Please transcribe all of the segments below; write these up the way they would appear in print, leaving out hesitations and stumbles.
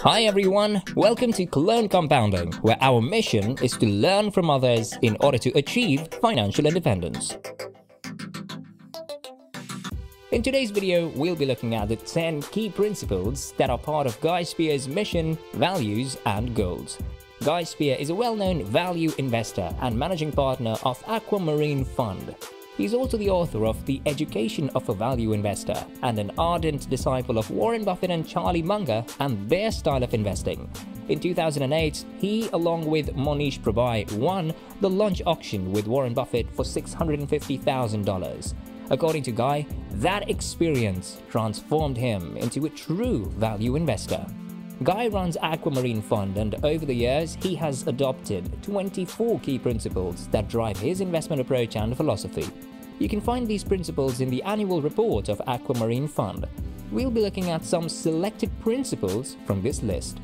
Hi everyone, welcome to Learn Compounding, where our mission is to learn from others in order to achieve financial independence. In today's video, we'll be looking at the 10 key principles that are part of Guy Spier's mission, values, and goals. Guy Spier is a well-known value investor and managing partner of Aquamarine Fund. He's also the author of The Education of a Value Investor and an ardent disciple of Warren Buffett and Charlie Munger and their style of investing. In 2008, he, along with Monish Prabhai, won the lunch auction with Warren Buffett for $650,000. According to Guy, that experience transformed him into a true value investor. Guy runs Aquamarine Fund, and over the years, he has adopted 24 key principles that drive his investment approach and philosophy. You can find these principles in the annual report of Aquamarine Fund. We'll be looking at some selected principles from this list.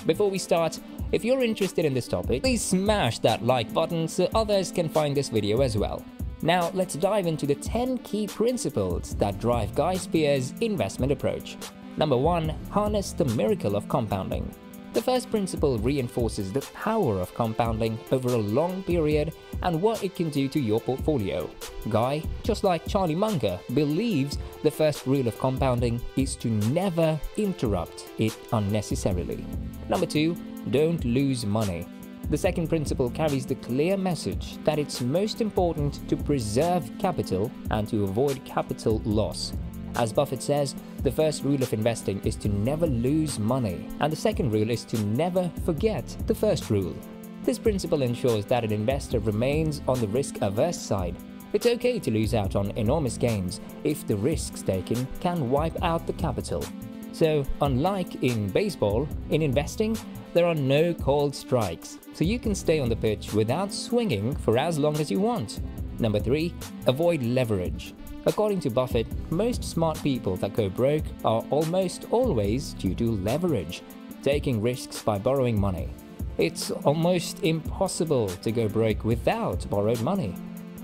Before we start, if you're interested in this topic, please smash that like button so others can find this video as well. Now, let's dive into the 10 key principles that drive Guy Spier's investment approach. Number 1. Harness the miracle of compounding. The first principle reinforces the power of compounding over a long period and what it can do to your portfolio. Guy, just like Charlie Munger, believes the first rule of compounding is to never interrupt it unnecessarily. Number 2. Don't lose money. The second principle carries the clear message that it's most important to preserve capital and to avoid capital loss. As Buffett says, the first rule of investing is to never lose money, and the second rule is to never forget the first rule. This principle ensures that an investor remains on the risk-averse side. It's okay to lose out on enormous gains if the risks taken can wipe out the capital. So, unlike in baseball, in investing, there are no called strikes, so you can stay on the pitch without swinging for as long as you want. Number 3. Avoid leverage. According to Buffett, most smart people that go broke are almost always due to leverage, taking risks by borrowing money. It's almost impossible to go broke without borrowed money.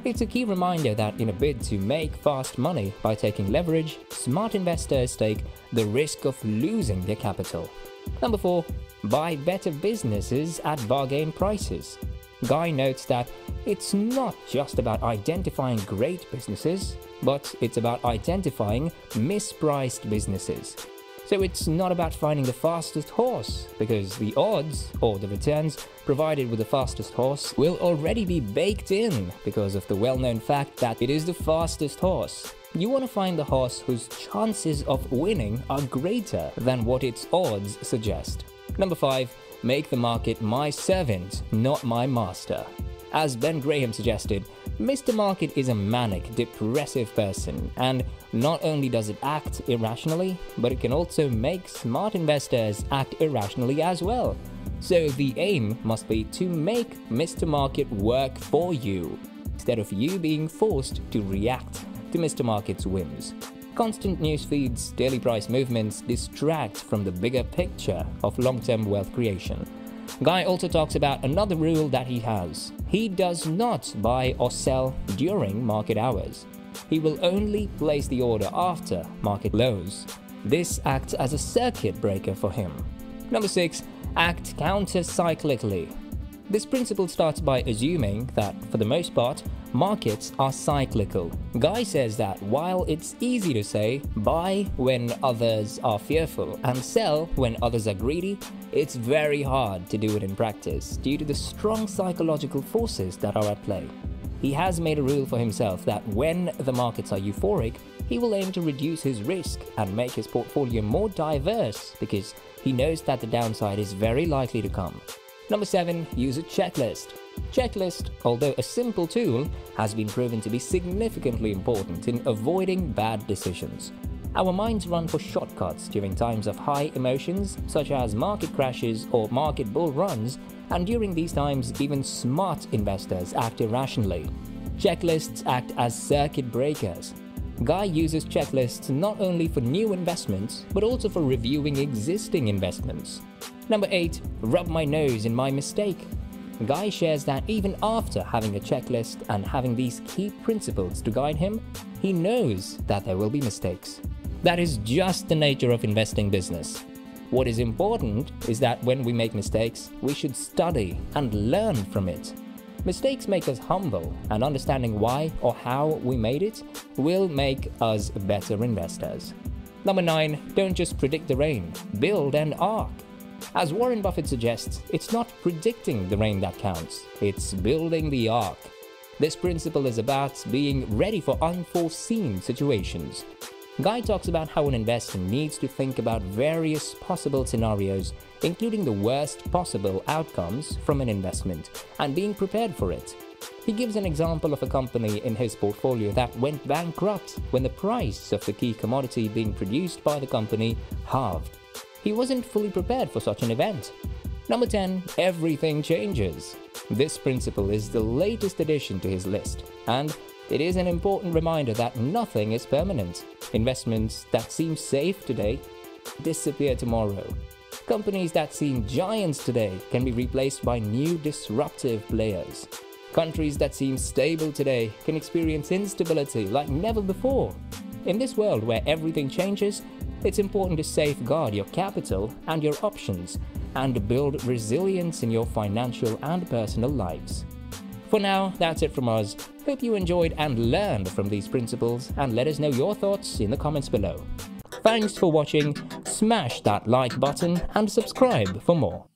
It's a key reminder that in a bid to make fast money by taking leverage, smart investors take the risk of losing their capital. Number 4. Buy better businesses at bargain prices. Guy notes that it's not just about identifying great businesses, but it's about identifying mispriced businesses. So it's not about finding the fastest horse, because the odds or the returns provided with the fastest horse will already be baked in because of the well-known fact that it is the fastest horse. You want to find the horse whose chances of winning are greater than what its odds suggest. Number 5. Make the market my servant, not my master. As Ben Graham suggested, Mr. Market is a manic, depressive person, and not only does it act irrationally, but it can also make smart investors act irrationally as well. So the aim must be to make Mr. Market work for you, instead of you being forced to react to Mr. Market's whims. Constant news feeds, daily price movements distract from the bigger picture of long-term wealth creation. Guy also talks about another rule that he has. He does not buy or sell during market hours. He will only place the order after market lows. This acts as a circuit breaker for him. Number 6. Act counter-cyclically. This principle starts by assuming that, for the most part, markets are cyclical. Guy says that while it's easy to say buy when others are fearful and sell when others are greedy, it's very hard to do it in practice due to the strong psychological forces that are at play. He has made a rule for himself that when the markets are euphoric, he will aim to reduce his risk and make his portfolio more diverse because he knows that the downside is very likely to come. Number 7. Use a checklist. Checklist, although a simple tool, has been proven to be significantly important in avoiding bad decisions. Our minds run for shortcuts during times of high emotions, such as market crashes or market bull runs, and during these times, even smart investors act irrationally. Checklists act as circuit breakers. Guy uses checklists not only for new investments, but also for reviewing existing investments. Number 8. Rub my nose in my mistake. Guy shares that even after having a checklist and having these key principles to guide him, he knows that there will be mistakes. That is just the nature of investing business. What is important is that when we make mistakes, we should study and learn from it. Mistakes make us humble, and understanding why or how we made it will make us better investors. Number 9, don't just predict the rain, build an ark. As Warren Buffett suggests, it's not predicting the rain that counts, it's building the ark. This principle is about being ready for unforeseen situations. Guy talks about how an investor needs to think about various possible scenarios, including the worst possible outcomes from an investment, and being prepared for it. He gives an example of a company in his portfolio that went bankrupt when the price of the key commodity being produced by the company halved. He wasn't fully prepared for such an event. Number 10, everything changes. This principle is the latest addition to his list, and it is an important reminder that nothing is permanent. Investments that seem safe today disappear tomorrow. Companies that seem giants today can be replaced by new disruptive players. Countries that seem stable today can experience instability like never before. In this world where everything changes, it's important to safeguard your capital and your options and build resilience in your financial and personal lives. For now, that's it from us. Hope you enjoyed and learned from these principles, and let us know your thoughts in the comments below. Thanks for watching, smash that like button and subscribe for more.